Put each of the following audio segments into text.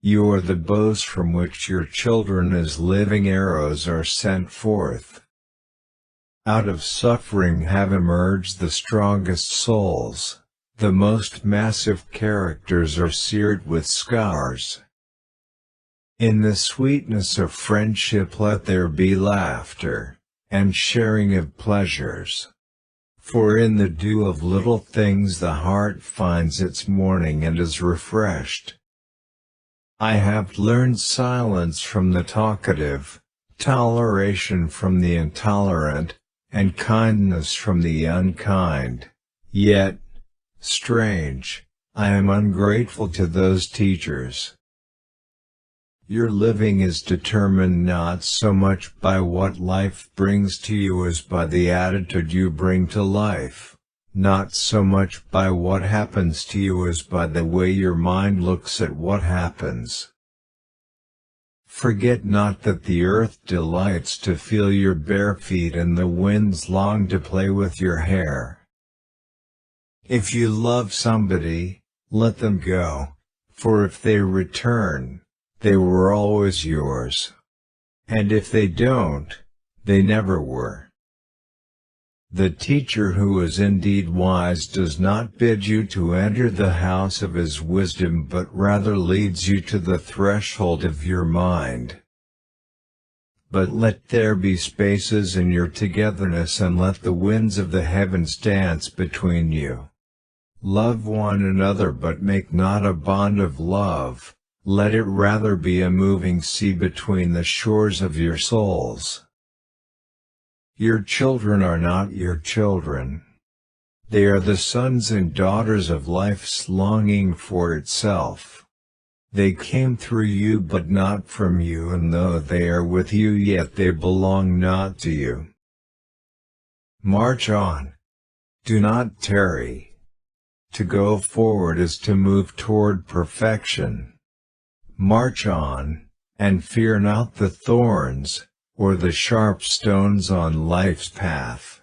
You are the bows from which your children as living arrows are sent forth. Out of suffering have emerged the strongest souls, the most massive characters are seared with scars. In the sweetness of friendship let there be laughter, and sharing of pleasures. For in the dew of little things the heart finds its morning and is refreshed. I have learned silence from the talkative, toleration from the intolerant, and kindness from the unkind. Yet, strange, I am ungrateful to those teachers. Your living is determined not so much by what life brings to you as by the attitude you bring to life, not so much by what happens to you as by the way your mind looks at what happens. Forget not that the earth delights to feel your bare feet and the winds long to play with your hair. If you love somebody, let them go, for if they return, they were always yours. And if they don't, they never were. The teacher who is indeed wise does not bid you to enter the house of his wisdom but rather leads you to the threshold of your mind. But let there be spaces in your togetherness and let the winds of the heavens dance between you. Love one another but make not a bond of love, let it rather be a moving sea between the shores of your souls. Your children are not your children. They are the sons and daughters of life's longing for itself. They came through you but not from you, and though they are with you yet they belong not to you. March on. Do not tarry. To go forward is to move toward perfection. March on, and fear not the thorns, or the sharp stones on life's path.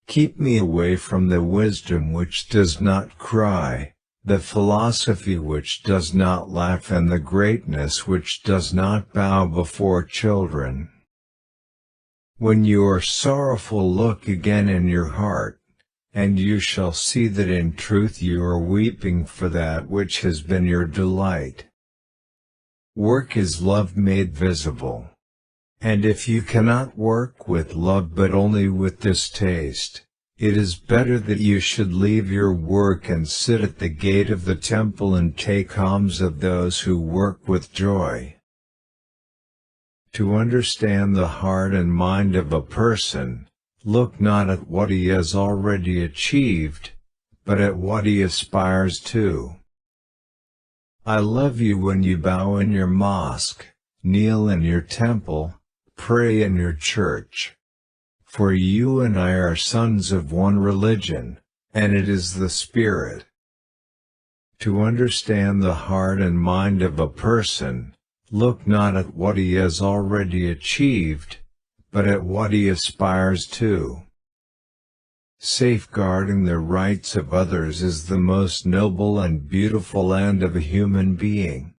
Keep me away from the wisdom which does not cry, the philosophy which does not laugh, and the greatness which does not bow before children. When you are sorrowful, look again in your heart, and you shall see that in truth you are weeping for that which has been your delight. Work is love made visible. And if you cannot work with love but only with distaste, it is better that you should leave your work and sit at the gate of the temple and take alms of those who work with joy. To understand the heart and mind of a person, look not at what he has already achieved, but at what he aspires to. I love you when you bow in your mosque, kneel in your temple, pray in your church. For you and I are sons of one religion, and it is the Spirit. To understand the heart and mind of a person, look not at what he has already achieved, but at what he aspires to. Safeguarding the rights of others is the most noble and beautiful end of a human being.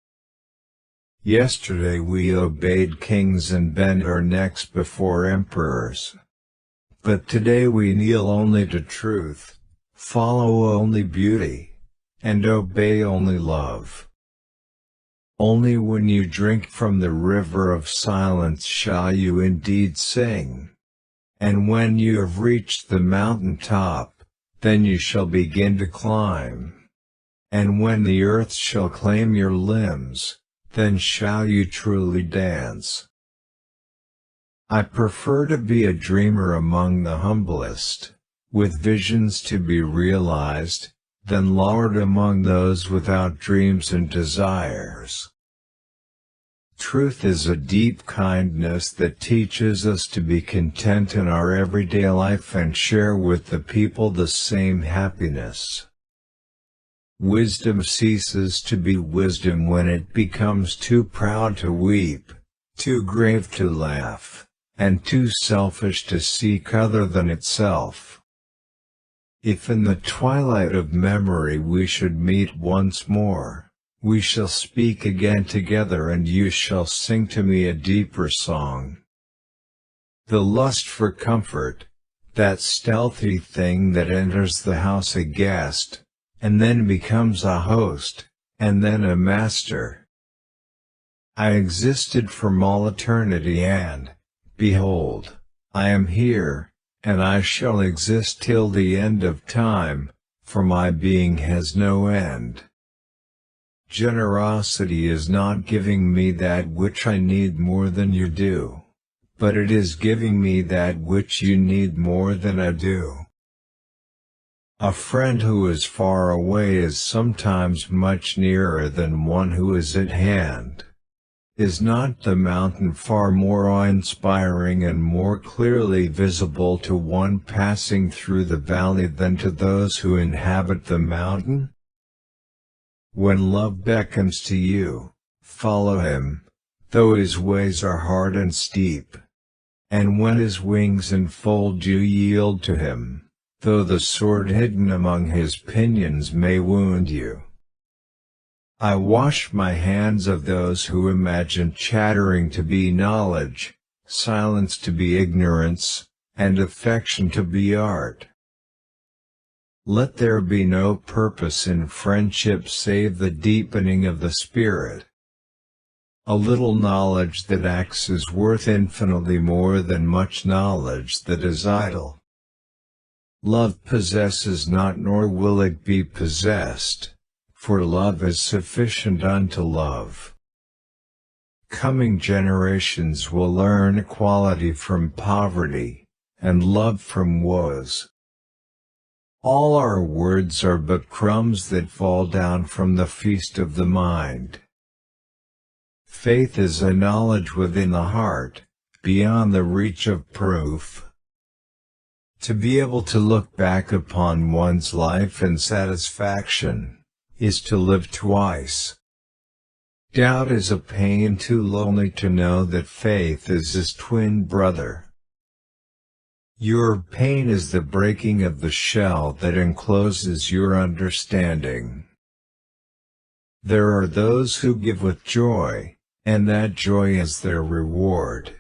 Yesterday we obeyed kings and bent our necks before emperors. But today we kneel only to truth, follow only beauty, and obey only love. Only when you drink from the river of silence shall you indeed sing. And when you have reached the mountain top, then you shall begin to climb. And when the earth shall claim your limbs, then shall you truly dance. I prefer to be a dreamer among the humblest, with visions to be realized, than lowered among those without dreams and desires. Truth is a deep kindness that teaches us to be content in our everyday life and share with the people the same happiness. Wisdom ceases to be wisdom when it becomes too proud to weep, too grave to laugh, and too selfish to seek other than itself. If in the twilight of memory we should meet once more, We shall speak again together, and you shall sing to me a deeper song. The lust for comfort, that stealthy thing that enters the house a guest, and then becomes a host, and then a master. I existed from all eternity, and, behold, I am here, and I shall exist till the end of time, for my being has no end. Generosity is not giving me that which I need more than you do, but it is giving me that which you need more than I do. A friend who is far away is sometimes much nearer than one who is at hand. Is not the mountain far more awe-inspiring and more clearly visible to one passing through the valley than to those who inhabit the mountain? When love beckons to you, follow him, though his ways are hard and steep. And when his wings enfold you, yield to him, though the sword hidden among his pinions may wound you. I wash my hands of those who imagine chattering to be knowledge, silence to be ignorance, and affection to be art. Let there be no purpose in friendship save the deepening of the spirit. A little knowledge that acts is worth infinitely more than much knowledge that is idle. Love possesses not, nor will it be possessed, for love is sufficient unto love. Coming generations will learn equality from poverty, and love from woes. All our words are but crumbs that fall down from the feast of the mind. Faith is a knowledge within the heart, beyond the reach of proof. To be able to look back upon one's life in satisfaction is to live twice. Doubt is a pain too lonely to know that faith is his twin brother. Your pain is the breaking of the shell that encloses your understanding. There are those who give with joy, and that joy is their reward.